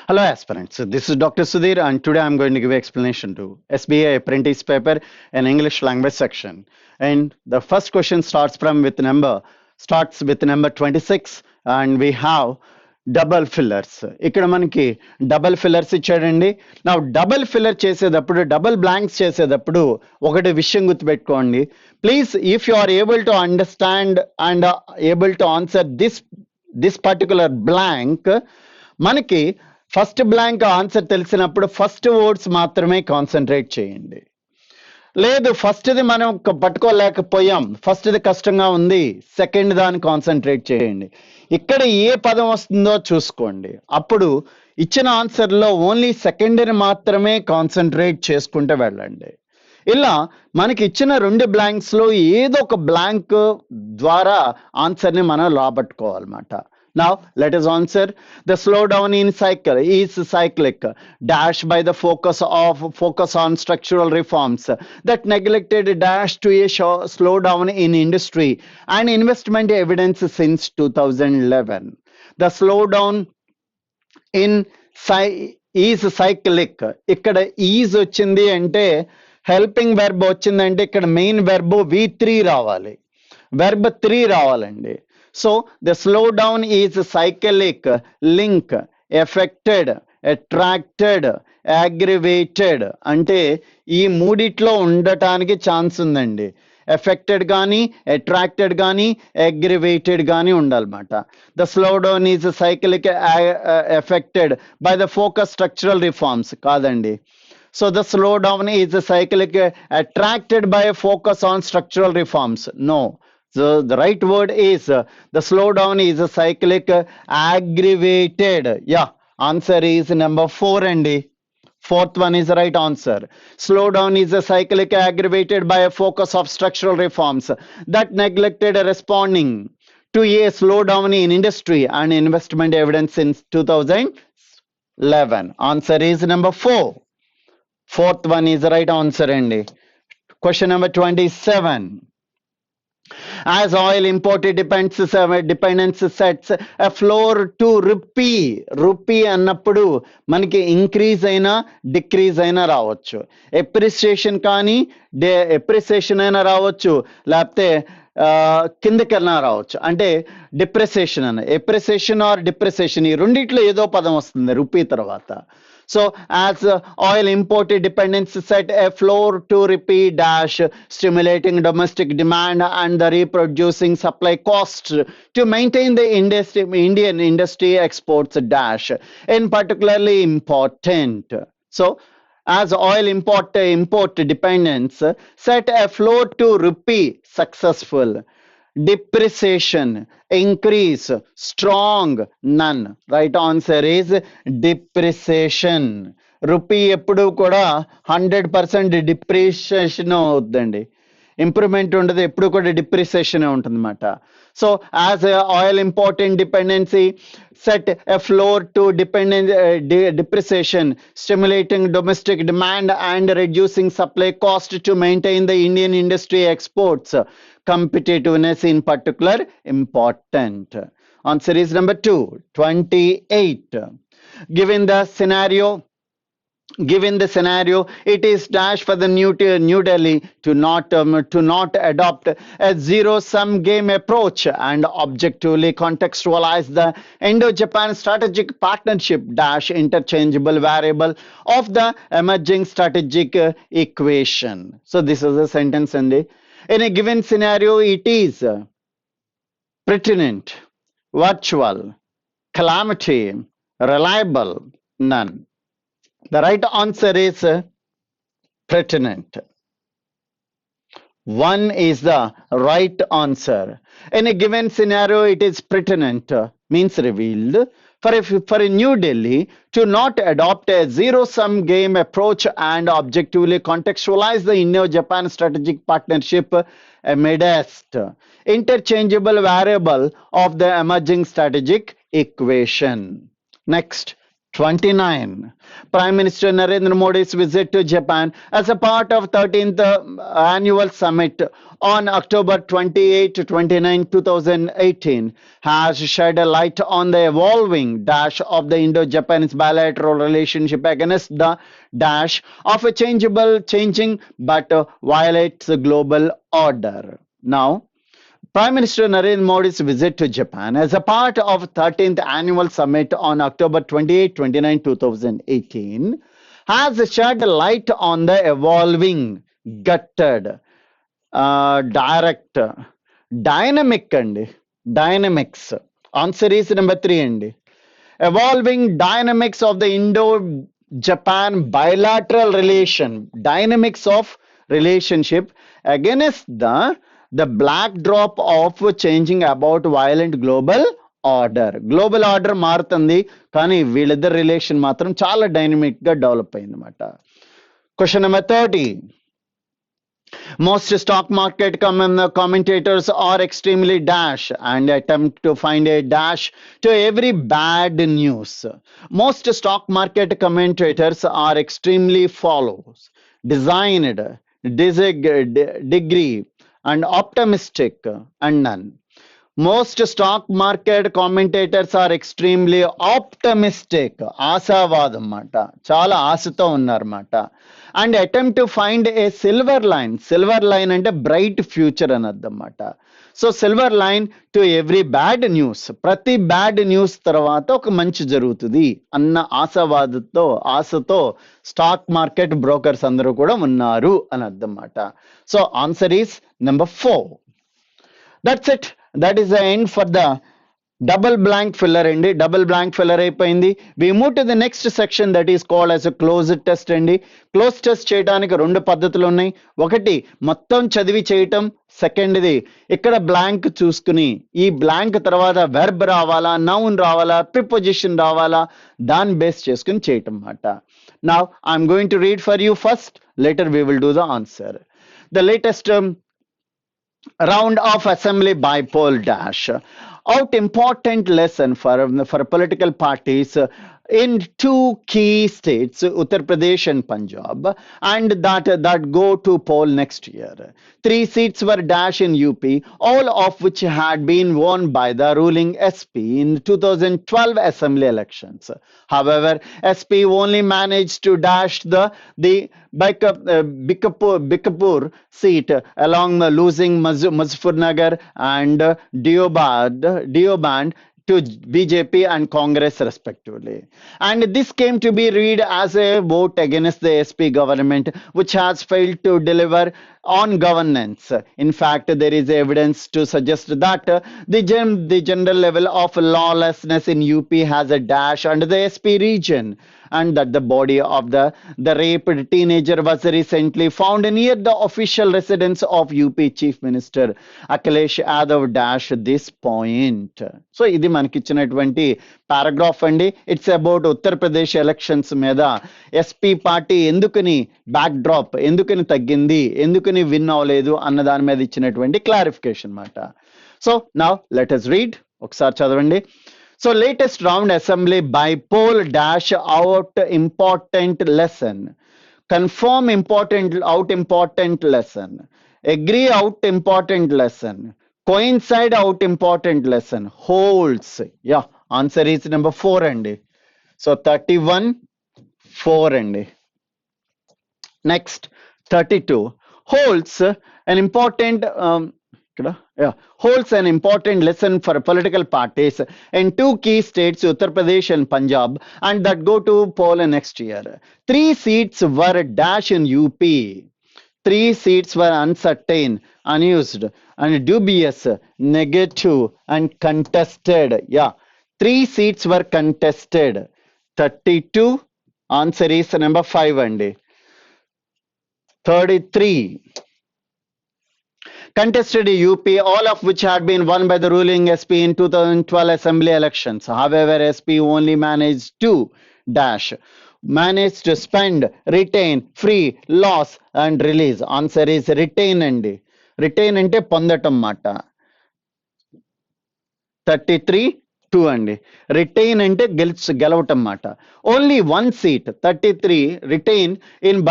Hello aspirants, this is Dr. Sudhir and today I'm going to give explanation to SBA apprentice paper in English language section. And the first question starts with number 26 and we have double fillers. ఇక్కడ మనకి double fillers ఇచ్చాడండి. నా double filler చేసేటప్పుడు double blanks చేసేటప్పుడు ఒకటి విషయం గుర్తుపెట్టుకోండి. Please if you are able to understand and able to answer this particular blank, మనకి ఫస్ట్ బ్లాంక్ ఆన్సర్ తెలిసినప్పుడు ఫస్ట్ వర్డ్స్ మాత్రమే కాన్సన్ట్రేట్ చేయండి. లేదు ఫస్ట్ది మనం పట్టుకోలేకపోయాం, ఫస్ట్ది కష్టంగా ఉంది, సెకండ్ దాన్ని కాన్సన్ట్రేట్ చేయండి. ఇక్కడ ఏ పదం వస్తుందో చూసుకోండి. అప్పుడు ఇచ్చిన ఆన్సర్లో ఓన్లీ సెకండ్ని మాత్రమే కాన్సన్ట్రేట్ చేసుకుంటూ వెళ్ళండి. ఇలా మనకి ఇచ్చిన రెండు బ్లాంక్స్లో ఏదో ఒక బ్లాంక్ ద్వారా ఆన్సర్ని మనం రాబట్టుకోవాలన్నమాట. Now, let us answer. The slowdown in cycle is cyclic, dash by the focus on structural reforms that neglected dash to a slowdown in industry and investment evidence since 2011. The slowdown in is cyclic. ఇక్కడ is వచ్చింది అంటే helping verb వచ్చిందంటే ఇక్కడ main verb V3 రావాలి, verb 3 రావాలండి. So the slowdown is cyclic, link, affected, attracted, aggravated అంటే ఈ మూడిట్లో ఉండటానికి ఛాన్స్ ఉందండి. ఎఫెక్టెడ్ కానీ అట్రాక్టెడ్ కానీ అగ్రివేటెడ్ కానీ ఉండాలన్నమాట. The slowdown is cyclic affected by the focus structural reforms కాదండి. So the slowdown is cyclic attracted by a focus on structural reforms. No. So the right word is the slowdown is a cyclic aggravated. Yeah, answer is number 4 and fourth one is the right answer. Slowdown is a cyclic aggravated by a focus of structural reforms that neglected responding to a slowdown in industry and investment evidence since 2011. Answer is number 4. Fourth one is the right answer and question number 27. As oil import dependence sets a floor to rupee అన్నప్పుడు మనకి increase అయినా decrease అయినా రావచ్చు, appreciation కానీ appreciation అయినా రావచ్చు, లేకపోతే కిందకన్నా రావచ్చు. అంటే డిప్రెసియేషన్ అన్న ఎప్రిసియేషన్ ఆర్ డిప్రెసియేషన్ ఈ రెండిట్లో ఏదో పదం వస్తుంది రూపీ తర్వాత. So as oil import dependence set a floor to rupee dash, stimulating domestic demand and the reproducing supply costs to maintain the Indian industry exports dash in particularly important. So as oil import dependence set a floor to rupee successful, depreciation increase strong none. Right answer is depreciation. Rupee ఎప్పుడు కూడా 100% depreciation అవుతుందండి, improvement ఉండదు, ఎప్పుడు కూడా depreciation ఉంటుంది అన్నమాట. So as oil import independency set a floor to depreciation, stimulating domestic demand and reducing supply cost to maintain the Indian industry exports. Competitiveness in particular important. Answer is number 2, 28. Given the scenario, it is dash for the New Delhi to not adopt a zero-sum game approach and objectively contextualize the Indo-Japan strategic partnership dash interchangeable variable of the emerging strategic equation. So this is a sentence and in a given scenario it is pertinent, virtual, calamity, reliable, none. The right answer is pertinent. 1 is the right answer. In a given scenario, it is pertinent, means revealed, for a New Delhi to not adopt a zero-sum game approach and objectively contextualize the Indo-Japan strategic partnership amidst interchangeable variable of the emerging strategic equation. Next, 29. Prime Minister Narendra Modi's visit to Japan as a part of 13th annual summit on October 28 to 29, 2018 has shed a light on the evolving dash of the Indo-Japanese bilateral relationship against the dash of a changing but violates the global order. Now, Prime Minister Narendra Modi's visit to Japan as a part of 13th annual summit on October 28, 29, 2018 has shed light on the evolving, gutted, direct, dynamic and dynamics. Answer is number 3 and evolving dynamics of the Indo-Japan bilateral relation, dynamics of relationship against the backdrop of changing about violent global order మారుతుంది కానీ వీళ్ళిద్దరు relation మాత్రం చాలా dynamic గా develop అయింది అన్నమాట. Question number 30. Most stock market commentators are extremely dash and attempt to find a dash to every bad news. Most stock market commentators are extremely follows, designed, degree, and optimistic, and none. Most stock market commentators are extremely optimistic, ఆశావాదం అన్నమాట, చాలా ఆశతో ఉన్నారన్నమాట. And attempt to find a silver line అంటే bright future అని అర్థం అన్నమాట. So silver line to every bad news, ప్రతి bad news తర్వాత ఒక మంచి జరుగుతుంది అన్న ఆశతో స్టాక్ మార్కెట్ బ్రోకర్స్ అందరూ కూడా ఉన్నారు అని అర్థం అన్నమాట. So answer is number 4. That's it. That is the end for the double blank filler అండి. డబుల్ బ్లాంక్ ఫిల్లర్ అయిపోయింది. We move to the next section that is called as a cloze test అండి. Cloze test చేయడానికి 2 పద్ధతులు ఉన్నాయి. ఒకటి మొత్తం చదివి చేయటం, సెకండ్ది ఇక్కడ బ్లాంక్ చూసుకుని ఈ బ్లాంక్ తర్వాత వెర్బ్ రావాలా, నౌన్ రావాలా, ప్రిపోజిషన్ రావాలా, దాన్ని బేస్ చేసుకుని చేయటం అన్నమాట. Now I'm going to read for you first, later we will do the answer. The latest round of assembly by poll dash out important lesson for political parties in 2 key states, Uttar Pradesh and Punjab, and that go to poll next year. 3 seats were dash in UP, all of which had been won by the ruling SP in 2012 assembly elections. However, SP only managed to dash the Bikapur seat along losing Muzaffarnagar and Deoband to BJP and Congress respectively. And this came to be read as a vote against the SP government, which has failed to deliver on governance. In fact, there is evidence to suggest that the general level of lawlessness in UP has a dash under the SP region, and that the body of the raped teenager was recently found near the official residence of UP Chief Minister Akhilesh Yadav dash this point. So ఇది మనకి ఇచ్చినటువంటి paragraph అండి. It's about Uttar Pradesh elections మీద SP party ఎందుకని back drop, ఎందుకని తగ్గింది, ఎందుకని win అవ్వలేదు అన్న దాని మీద ఇచ్చినటువంటి క్లారిఫికేషన్ అన్నమాట. So now let us read, ఒకసారి చదవండి. So latest round assembly by poll dash out important lesson, confirm important lesson, agree out important lesson, coincide out important lesson, holds. Yeah, answer is number 4 అండి. So 31 4 అండి. Next 32 holds an important holds an important lesson for political parties in 2 key states, Uttar Pradesh and Punjab, and that go to poll next year. 3 seats were dash in UP. 3 seats were uncertain, unused, and dubious, negative, and contested. Yeah, 3 seats were contested. 32 answer is number 5 అండి. 33 contested UP, all of which had been won by the ruling SP in 2012 assembly elections. However, SP only managed to spend, retain, free, loss, and release. Answer is retain అండి. retain అంటే పొందటం మాట. 33 two అండి. Retain అంటే గెలవటం మాట. Only one seat 33 retain in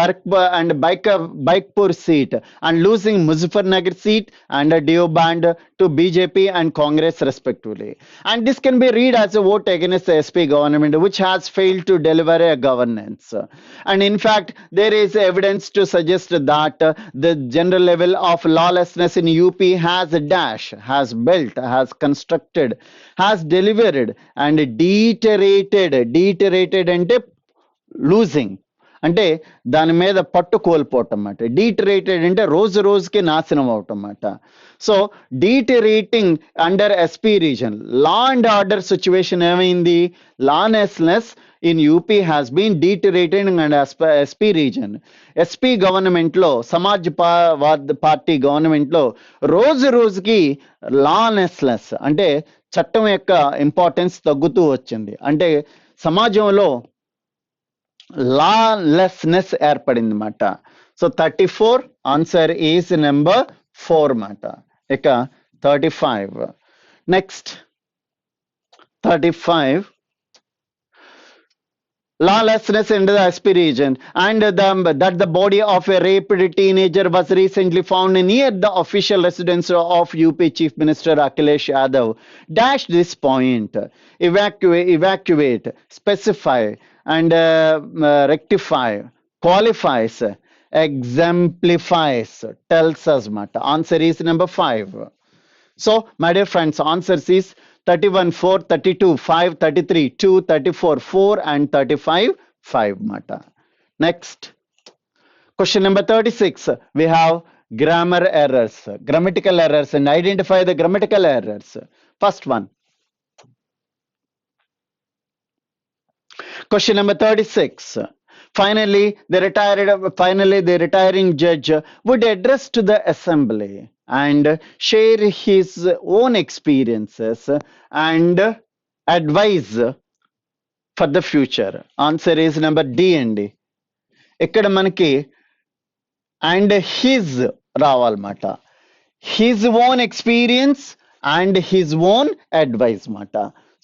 Baikpur seat and losing Muzaffarnagar seat and Deoband to BJP and Congress respectively. And this can be read as a vote against the SP government, which has failed to deliver a governance. And in fact, there is evidence to suggest that the general level of lawlessness in UP has has built, has constructed, has delivered, and deteriorated అంటే losing అంటే దాని మీద పట్టు కోల్పోవటం అన్నమాట. డీటరేటెడ్ అంటే రోజు రోజుకి నాశనం అవటం అన్నమాట. So deteriorating under SP regime, law and order situation ఏమైంది? Lawlessness in UP has been deteriorated and SP regime. SP గవర్నమెంట్లో, సమాజ్వాద్ పార్టీ గవర్నమెంట్లో రోజు రోజుకి లాలెస్నెస్ అంటే చట్టం యొక్క ఇంపార్టెన్స్ తగ్గుతూ వచ్చింది. అంటే సమాజంలో lawlessness ఏర్పడింది మాట. సో 34 ఆన్సర్ ఈజ్ నెంబర్ 4 మాట. ఇక 35 next 35 lawlessness in the SP region and that the body of a raped teenager was recently found near the official residence of UP Chief Minister Akhilesh Yadav dash this point. Evacuate, specify and rectify, qualifies, exemplifies, tells us matter. Answer is number 5. So my dear friends, answers is 31 4, 32 5, 33 2, 34 4 and 35 5 mata. Next question number 36, we have grammar errors, grammatical errors, and identify the grammatical errors. First one, question number 36. Finally the retiring judge would address to the assembly and share his own experiences and advice for the future. Answer is number D అండి. ఇక్కడ మనకి and his రావాలన్నమాట. His own experience and his own advice మాట.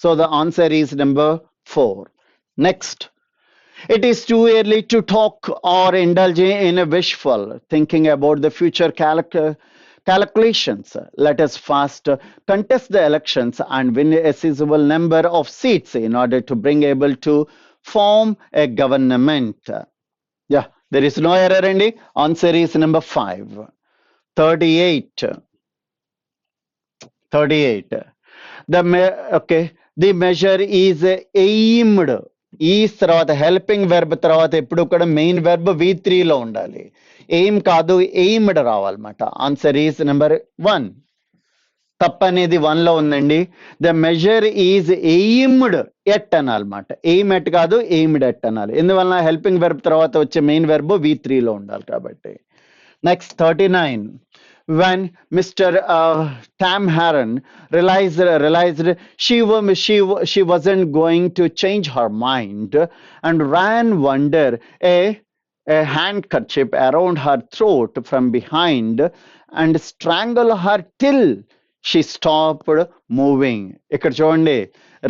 So the answer is number 4. Next, it is too early to talk or indulge in a wishful thinking about the future calculations. Let us first contest the elections and win a sizable number of seats in order to bring able to form a government. Yeah, there is no error in the answer is number 5. 38. The measure is aimed. ఈ తర్వాత helping verb తర్వాత ఎప్పుడు కూడా main verb V3 లో ఉండాలి. Aim కాదు, aimed రావాలన్నమాట. Answer is number 1. తప్పనేది 1 లో ఉందండి. The measure is aimed at అనాలన్నమాట. ఎయిమ్ ఎట్ కాదు, ఎయిమ్డ్ ఎట్ అనాలి. ఎందువల్ల హెల్పింగ్ వెర్బ్ తర్వాత వచ్చే మెయిన్ వెర్బ్ V3 లో ఉండాలి కాబట్టి. Next 39. When Mr. Tam Haran realized she wasn't going to change her mind and ran under a handkerchief around her throat from behind and strangled her till she stopped moving. ఇక్కడ చూడండి,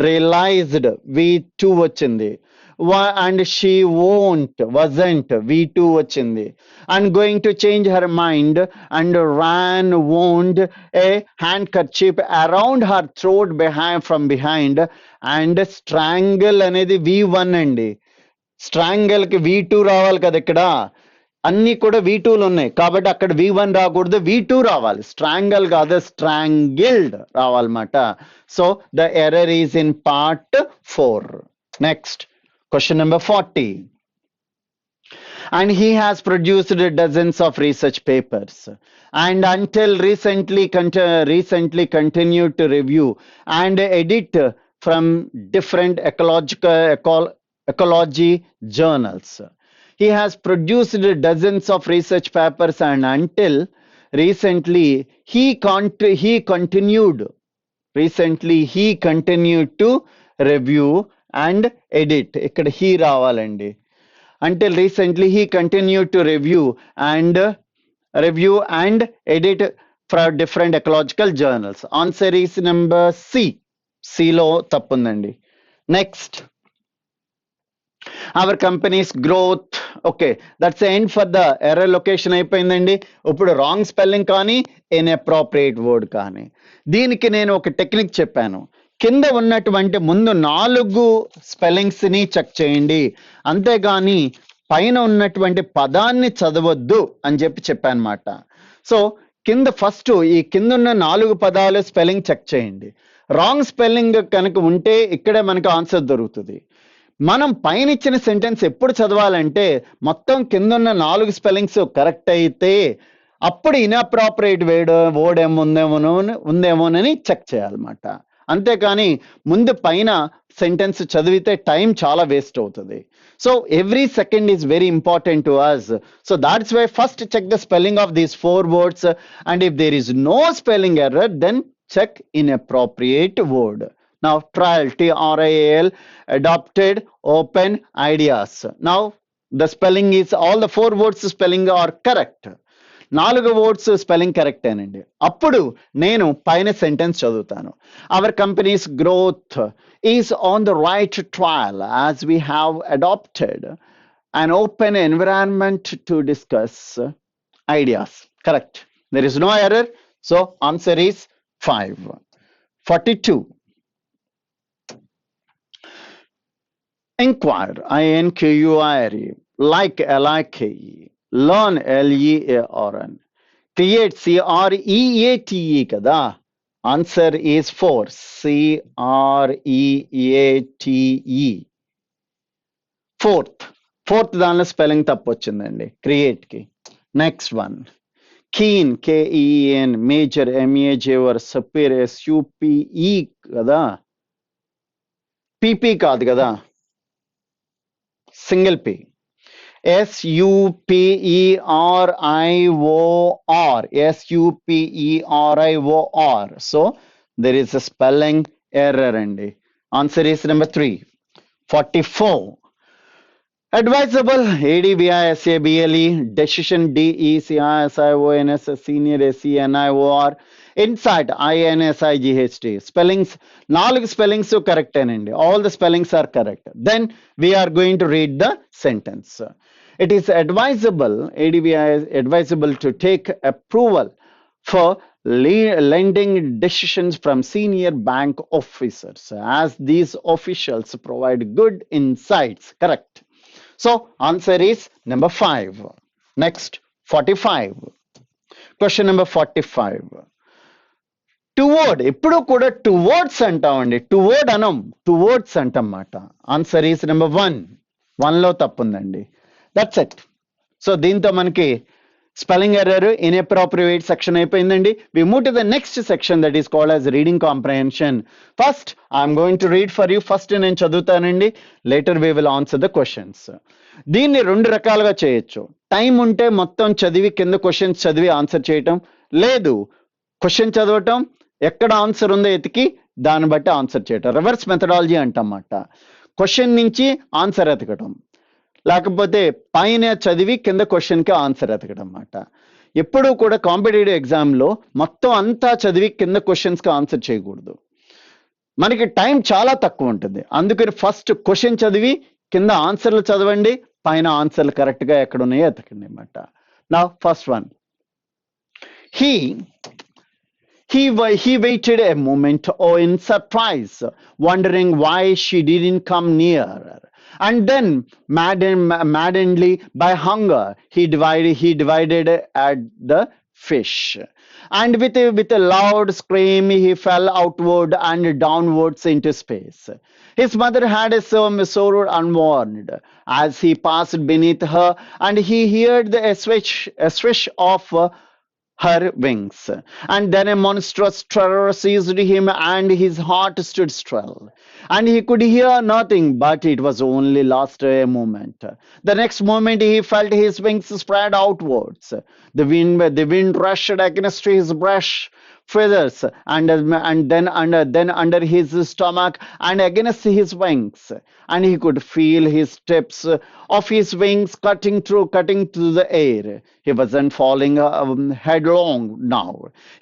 realized V2 వచ్చింది. And she wasn't V2 వచ్చింది. And going to change her mind and ran wound a handkerchief around her throat from behind and strangle అనేది V1 అండి. స్ట్రాంగిల్ కి V2 రావాలి కదా. ఇక్కడ అన్ని కూడా V2లు ఉన్నాయి కాబట్టి అక్కడ V1 రాకూడదు, V2 రావాలి. స్ట్రాంగిల్ కాదు, స్ట్రాంగిల్డ్ రావాలన్నమాట. So the error is in part 4. Next question number 40. And he has produced dozens of research papers and until recently continued to review and edit from different ecology journals. He has produced dozens of research papers and until recently he continued to review and edit. ఇక్కడ he రావాలండి. Until recently he continued to review and edit for different ecological journals. Answer is number C. సిలో తప్పు ఉందండి. Next, our company's growth. Okay, that's end for the error location అయిపోయిందండి. ఇప్పుడు wrong spelling కానీ inappropriate word కానీ. దీనికి నేను ఒక టెక్నిక్ చెప్పాను. కింద ఉన్నటువంటి ముందు 4 స్పెల్లింగ్స్ని చెక్ చేయండి, అంతేగాని పైన ఉన్నటువంటి పదాన్ని చదవద్దు అని చెప్పానమాట. సో కింద ఫస్ట్ ఈ కింద ఉన్న 4 పదాలు స్పెల్లింగ్ చెక్ చేయండి. రాంగ్ స్పెల్లింగ్ కనుక ఉంటే ఇక్కడే మనకు ఆన్సర్ దొరుకుతుంది. మనం పైన ఇచ్చిన సెంటెన్స్ ఎప్పుడు చదవాలంటే మొత్తం కింద ఉన్న 4 స్పెల్లింగ్స్ కరెక్ట్ అయితే అప్పుడు ఇన్అప్రాపరేట్ వర్డ్ ఉందేమోనని చెక్ చేయాలన్నమాట. అంతేకాని ముందు పైన సెంటెన్స్ చదివితే టైం చాలా వేస్ట్ అవుతుంది. So every second is very important to us. So that's why first check the spelling of these 4 words, and if there is no spelling error then check inappropriate word. Now trial, TRIAL, adopted, open, ideas. Now the spelling is, all the 4 words spelling are correct. 4 words spelling correct అనండి. అప్పుడు నేను పైన sentence చదువుతాను. Our company's growth is on the right trail as we have adopted an open environment to discuss ideas. Correct. There is no error. So answer is 5. 42. Inquire, INQUIRE, like, LIKE, learn, LEARN, create, CREATE kada. Answer is 4, CREATE. Fourth దానిలో spelling తప్పు వచ్చిందండి create కి. Next one, keen, KEEN, major, MAJOR, superior, SUPE కదా, PP కాదు కదా, single P, SUPERIOR, SUPERIOR. So there is a spelling error అండి. Answer is number 3. 44. Advisable, ADVISABLE, decision, DECISIONS, senior, SENIOR, insight, INSIGHT. Spellings, 4 spellings correct anandi. All the spellings are correct. Then we are going to read the sentence. It is advisable, ADVI advisable to take approval for lending decisions from senior bank officers, as these officials provide good insights. Correct. So answer is number 5. Next, 45. Question number 45. Toward, ఎప్పుడు కూడా towards అంటామండి, toward అనం, towards అంటమాట. Answer is number 1. 1లో తప్పుందండి. That's it. So దీంతో మనకి spelling error, inappropriate section అయిపోయిందండి. We move to the next section that is called as reading comprehension. First I'm going to read for you. First నేను చదువుతానండి, later we will answer the questions. దీన్ని 2 రకాలుగా చేయొచ్చు. Time ఉంటే మొత్తం చదివి కింద క్వశ్చన్స్ చదివి ఆన్సర్ చేయటం, లేదు క్వశ్చన్ చదవటం, ఎక్కడ ఆన్సర్ ఉందో ఎతికి దాన్ని బట్టి ఆన్సర్ చేయటం. రివర్స్ మెథడాలజీ అంటమాట. క్వశ్చన్ నుంచి ఆన్సర్ ఎతకటం, లేకపోతే పైన చదివి కింద క్వశ్చన్కి ఆన్సర్ ఎతకడం అన్నమాట. ఎప్పుడూ కూడా కాంపిటేటివ్ ఎగ్జామ్లో మొత్తం అంతా చదివి కింద క్వశ్చన్స్కి ఆన్సర్ చేయకూడదు. మనకి టైం చాలా తక్కువ ఉంటుంది. అందుకని ఫస్ట్ క్వశ్చన్ చదివి కింద ఆన్సర్లు చదవండి, పైన ఆన్సర్లు కరెక్ట్గా ఎక్కడ ఉన్నాయో ఎతకండి అన్నమాట. నా first one, he waited a moment in surprise, wondering why she didn't come nearer. And then, maddenedly by hunger, he divided at the fish. And with a loud scream, he fell outward and downwards into space. His mother had sorrowed unwarned as he passed beneath her, and he heard a swish of her wings. And then a monstrous terror seized him, and his heart stood still. And he could hear nothing, but it was only last a moment. The next moment he felt his wings spread outwards. The wind rushed against his brush, feathers, then under his stomach and against his wings, and he could feel his tips of his wings cutting through the air. He wasn't falling headlong now.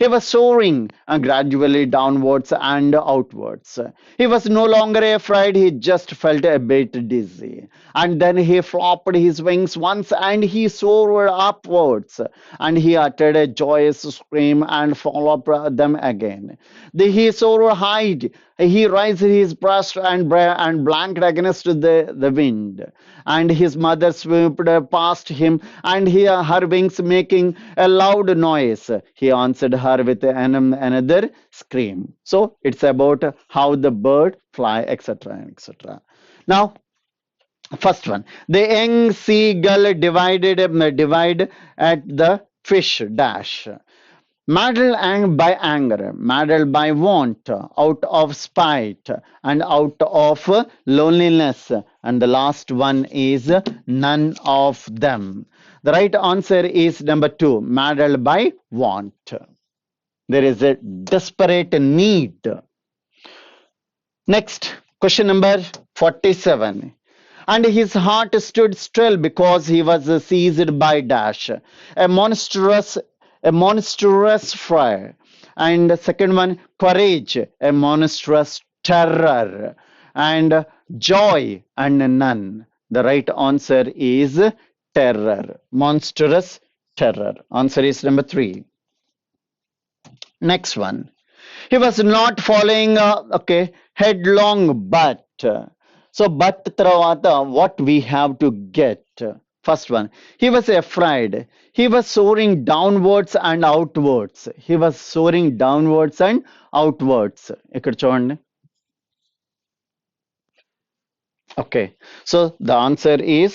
He was soaring gradually downwards and outwards. He was no longer afraid, he just felt a bit dizzy. And then he flopped his wings once and he soared upwards. And he uttered a joyous scream and followed them again. He soared high. He raised his breast and blanked against the wind. And his mother swooped past him, and her wings making a loud noise. He answered her with another scream. So it's about how the bird fly, etc., etc. Now, first one, the young seagull divide at the fish dash. Madled by anger, madled by want, out of spite, and out of loneliness. And the last one is none of them. The right answer is number two, madled by want. There is a desperate need. Next, question number 47. And his heart stood still because he was seized by dash, a monstrous fire. And the second one, courage, a monstrous terror, and joy and none. The right answer is terror, monstrous terror. Answer is number three. Next one. He was not falling, headlong, but. So, but తర్వాత what we have to get? First one, he was afraid. He was soaring downwards and outwards. He was soaring downwards and outwards. ఇక్కడ చూడండి. Okay, so the answer is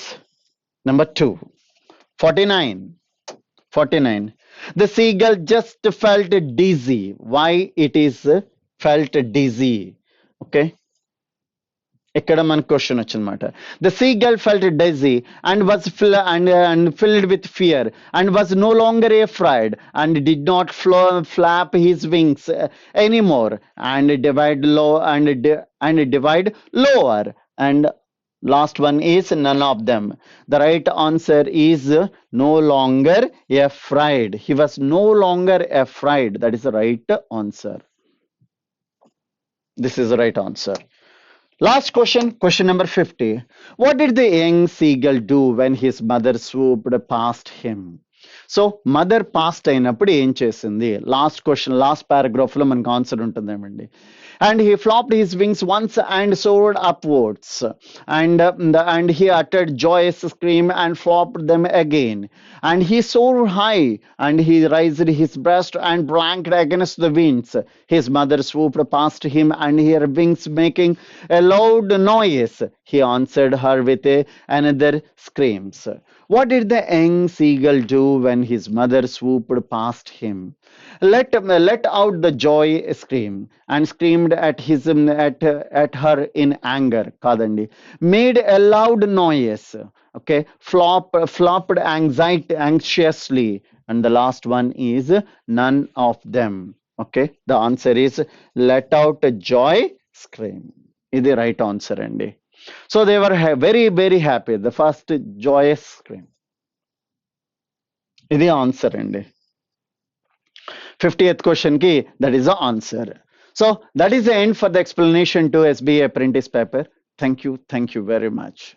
number two. 49. 49. The seagull just felt dizzy. Why it is felt dizzy? Okay. ఇక్కడ మన question వచ్చిందన్నమాట. The seagull felt dizzy and was filled with fear and was no longer afraid and did not flap his wings anymore and divide lower. And last one is none of them. The right answer is no longer afraid. He was no longer afraid. That is the right answer. This is the right answer. Last question, question number 50. What did the young seagull do when his mother swooped past him? So mother past అయినప్పుడు ఏం చేసింది? Last question, last paragraph లో మనకు answer ఉంటుందేమండి. And he flopped his wings once and soared upwards, and he uttered joyous scream and flopped them again. And he soared high, and he raised his breast and blanked against the winds. His mother swooped past him, and her wings making a loud noise. He answered her with another screams. What did the young seagull do when his mother swooped past him? Let out the joy scream and screamed at her in anger. Kadandi made a loud noise. Okay, flopped anxiously, and the last one is none of them. Okay, the answer is let out a joy scream. Is the right answer, Andy. So they were very, very happy. The first joyous scream. Is the answer, Andy. 50th question ki that is the answer. So that is the end for the explanation to SBA apprentice paper. Thank you very much.